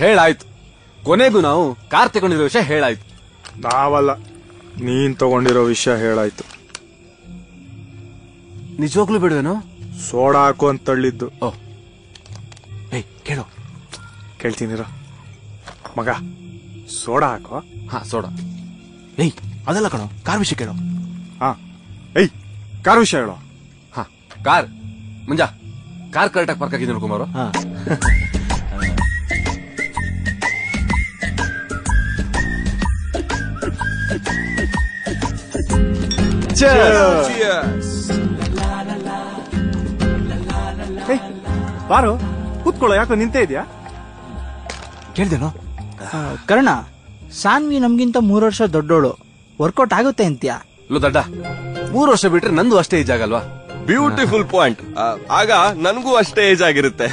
ಹೇಳಾಯ್ತು. ಕೊನೆಗೂ ನಾವು ಕಾರ್ ತಗೊಂಡಿರೋ ವಿಷಯ ಹೇಳಾಯ್ತು. ನಾವಲ್ಲ, ನೀನ್ ತಗೊಂಡಿರೋ ವಿಷಯ ಹೇಳಾಯ್ತು. ನಿಜವಾಗ್ಲೂ ಬಿಡುವೇನೋ? ಸೋಡಾ ಹಾಕು ಅಂತ ತಳ್ಳಿದ್ದು. ಓಹ್, ಏಯ್ ಕೇಳು. ಕೇಳ್ತೀನಿರ ಮಗ, ಸೋಡಾ ಹಾಕೋ. ಹಾ, ಸೋಡಾ. ಏಯ್ ಅದಲ್ಲ ಕಣೋ, ಕಾರ್ ವಿಷಯ ಕೇಳು. ಹಾ, ಏಯ್ ಕಾರ್ ವಿಷಯ ಹೇಳೋ. ಹಾ, ಕಾರ್ ಮುಂಜಾ ಕಾರ್ ಕರೆಕ್ಟಾಗಿ ಪಾರ್ಕ್ ಆಗಿದ್ದು ನೋಡ್ಕೊಂಬಾರು. ಹಾ ಬಾರೋ ಕೂತ್ಕೊಳ್ಳೋ, ಯಾಕೋ ನಿಂತೇ ಇದೆಯಾ? ಕೇಳ್ದೇನೋ? ಕರ್ಣ, ಸಾನ್ವಿ ನಮ್ಗಿಂತ 3 ವರ್ಷ ದೊಡ್ಡೋಳು, ವರ್ಕೌಟ್ ಆಗುತ್ತೆ ಅಂತ್ಯಾ? ಲೋ ದಡ್ಡ, 3 ವರ್ಷ ಬಿಟ್ರೆ ನಂದು ಅಷ್ಟೇ ಏಜ್ ಆಗಲ್ವಾ? Beautiful point. ಆಗ ನನಗೂ ಅಷ್ಟೇ ಏಜ್ ಆಗಿರುತ್ತೆ.